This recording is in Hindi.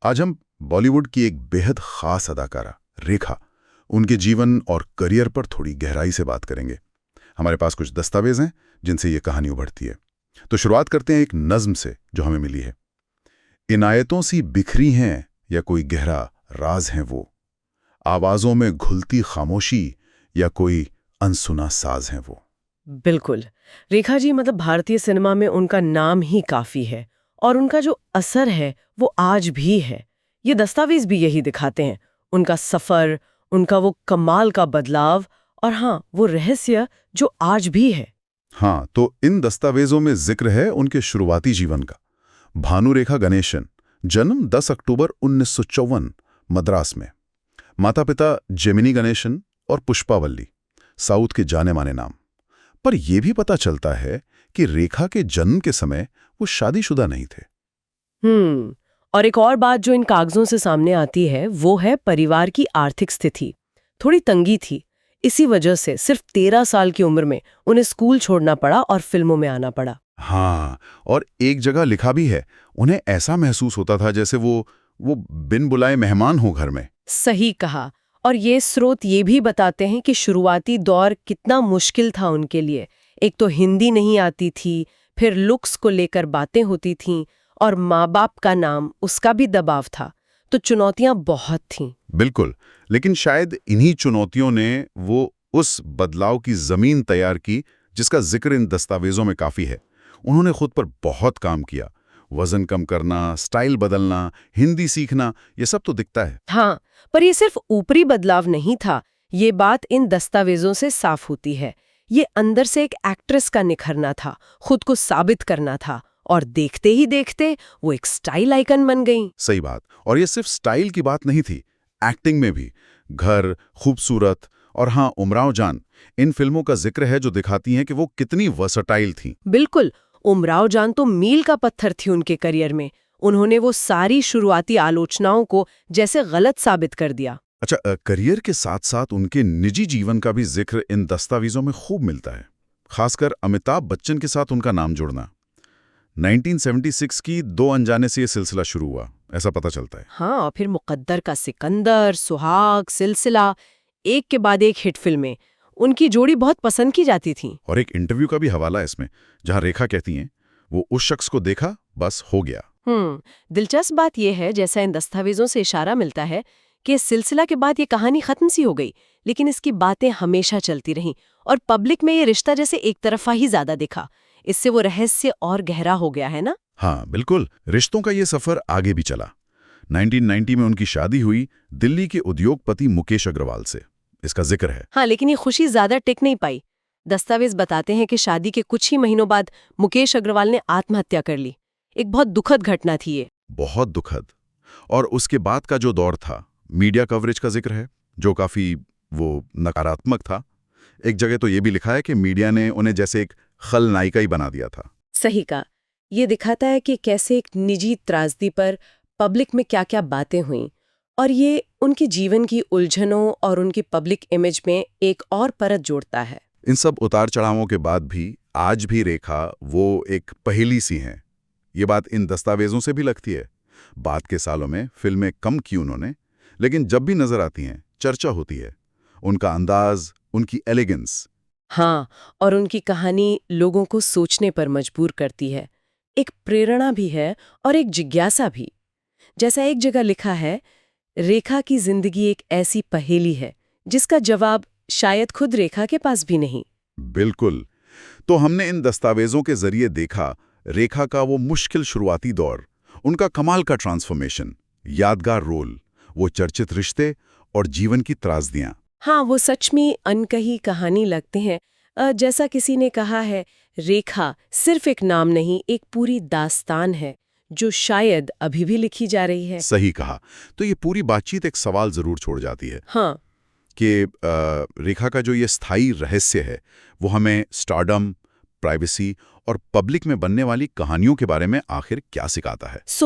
आज हम बॉलीवुड की एक बेहद खास अदाकारा रेखा, उनके जीवन और करियर पर थोड़ी गहराई से बात करेंगे। हमारे पास कुछ दस्तावेज हैं जिनसे ये कहानी उभरती है। तो शुरुआत करते हैं एक नज्म से जो हमें मिली है। इनायतों सी बिखरी हैं या कोई गहरा राज है वो, आवाजों में घुलती खामोशी या कोई अनसुना साज है वो। बिल्कुल। रेखा जी मतलब भारतीय सिनेमा में उनका नाम ही काफी है और उनका जो असर है वो आज भी है। ये दस्तावेज भी यही दिखाते हैं, उनका सफर, उनका वो कमाल का बदलाव और हाँ वो रहस्य जो आज भी है। हाँ, तो इन दस्तावेजों में जिक्र है उनके शुरुआती जीवन का। भानुरेखा गणेशन, जन्म 10 अक्टूबर 1954 मद्रास में। माता पिता जेमिनी गणेशन और पुष्पावल्ली, साउथ के जाने माने नाम। पर यह भी पता चलता है कि रेखा के जन्म के समय वो शादीशुदा नहीं थे। और एक और बात जो इन कागजों से सामने आती है वो है परिवार की आर्थिक स्थिति थोड़ी तंगी थी। इसी वजह से सिर्फ 13 साल की उम्र में उन्हें स्कूल छोड़ना पड़ा और फिल्मों में आना पड़ा। हाँ, और एक जगह लिखा भी है, उन्हें ऐसा महसूस होता था जैसे वो बिन बुलाए मेहमान हो घर में। सही कहा। और ये स्रोत ये भी बताते हैं कि शुरुआती दौर कितना मुश्किल था उनके लिए। एक तो हिंदी नहीं आती थी, फिर लुक्स को लेकर बातें होती थीं और माँ बाप का नाम, उसका भी दबाव था। तो चुनौतियां बहुत थीं। बिल्कुल, लेकिन शायद इन्हीं चुनौतियों ने वो उस बदलाव की जमीन तैयार की जिसका जिक्र इन दस्तावेजों में काफी है। उन्होंने खुद पर बहुत काम किया। वजन कम करना, स्टाइल बदलना, हिंदी सीखना, ये सब तो दिखता है। हाँ, पर ये सिर्फ ऊपरी बदलाव नहीं था। ये बात इन दस्तावेजों से साफ होती है। ये अंदर से एक एक्ट्रेस का निखरना था, खुद को साबित करना था और देखते ही देखते वो एक स्टाइल आइकन बन गई। सही बात। और ये सिर्फ स्टाइल की बात नहीं थी, एक्टिंग में भी। घर, खूबसूरत और हाँ उमराव जान, इन फिल्मों का जिक्र है जो दिखाती हैं कि वो कितनी वर्सटाइल थी। बिल्कुल, उमराव जान तो मील का पत्थर थी उनके करियर में। उन्होंने वो सारी शुरुआती आलोचनाओं को जैसे गलत साबित कर दिया। अच्छा, करियर के साथ साथ उनके निजी जीवन का भी जिक्र इन दस्तावेजों में खूब मिलता है। खासकर अमिताभ बच्चन के साथ उनका नाम जुड़ना। 1976 की दो अनजाने से ये सिलसिला शुरू हुआ, ऐसा पता चलता है। हाँ, और फिर मुकद्दर का सिकंदर, सुहाग, सिलसिला, एक के बाद एक हिट फिल्में। उनकी जोड़ी बहुत पसंद की जाती थी। और एक इंटरव्यू का भी हवाला है इसमें, जहां रेखा कहती हैं, वो उस शख्स को देखा, बस हो गया। दिलचस्प बात यह है, जैसा इन दस्तावेजों से इशारा मिलता है कि इस सिलसिला के बाद ये कहानी खत्म सी हो गई, लेकिन इसकी बातें हमेशा चलती रहीं और पब्लिक में ये रिश्ता जैसे एक तरफा ही ज्यादा दिखा। इससे वो रहस्य और गहरा हो गया है ना। हाँ बिल्कुल, रिश्तों का ये सफर आगे भी चला। 1990 में उनकी शादी हुई दिल्ली के उद्योगपति मुकेश अग्रवाल से, इसका जिक्र है। हाँ, लेकिन ये खुशी ज्यादा टिक नहीं पाई। दस्तावेज बताते हैं कि शादी के कुछ ही महीनों बाद मुकेश अग्रवाल ने आत्महत्या कर ली। एक बहुत दुखद घटना थी ये। बहुत दुखद। और उसके बाद का जो दौर था, मीडिया कवरेज का जिक्र है जो काफी नकारात्मक था। एक जगह तो ये भी लिखा है कि मीडिया ने उन्हें जैसे एक खलनायिका ही बना दिया था। सही कहा। ये दिखाता है कि कैसे एक निजी त्रासदी पर पब्लिक में क्या क्या बातें हुईं और ये उनके जीवन की उलझनों और उनकी पब्लिक इमेज में एक और परत जोड़ता है। इन सब उतार चढ़ावों के बाद भी आज भी रेखा वो एक पहेली सी हैं। ये बात इन दस्तावेजों से भी लगती है। बाद के सालों में फिल्में कम की उन्होंने, लेकिन जब भी नजर आती हैं चर्चा होती है। उनका अंदाज, उनकी एलिगेंस। हाँ, और उनकी कहानी लोगों को सोचने पर मजबूर करती है। एक प्रेरणा भी है और एक जिज्ञासा भी। जैसा एक जगह लिखा है, रेखा की जिंदगी एक ऐसी पहेली है जिसका जवाब शायद खुद रेखा के पास भी नहीं। बिल्कुल। तो हमने इन दस्तावेजों के जरिए देखा रेखा का वो मुश्किल शुरुआती दौर, उनका कमाल का ट्रांसफॉर्मेशन, यादगार रोल, वो चर्चित रिश्ते और जीवन की त्रासदियां। हाँ, वो सच में अनकही कहानी लगते हैं। जैसा किसी ने कहा है, रेखा सिर्फ एक नाम नहीं, एक पूरी दास्तान है जो शायद अभी भी लिखी जा रही है। सही कहा। तो ये पूरी बातचीत एक सवाल जरूर छोड़ जाती है। हाँ, कि रेखा का जो ये स्थायी रहस्य है वो हमें स्टारडम, प्राइवेसी और पब्लिक में बनने वाली कहानियों के बारे में आखिर क्या सिखाता है।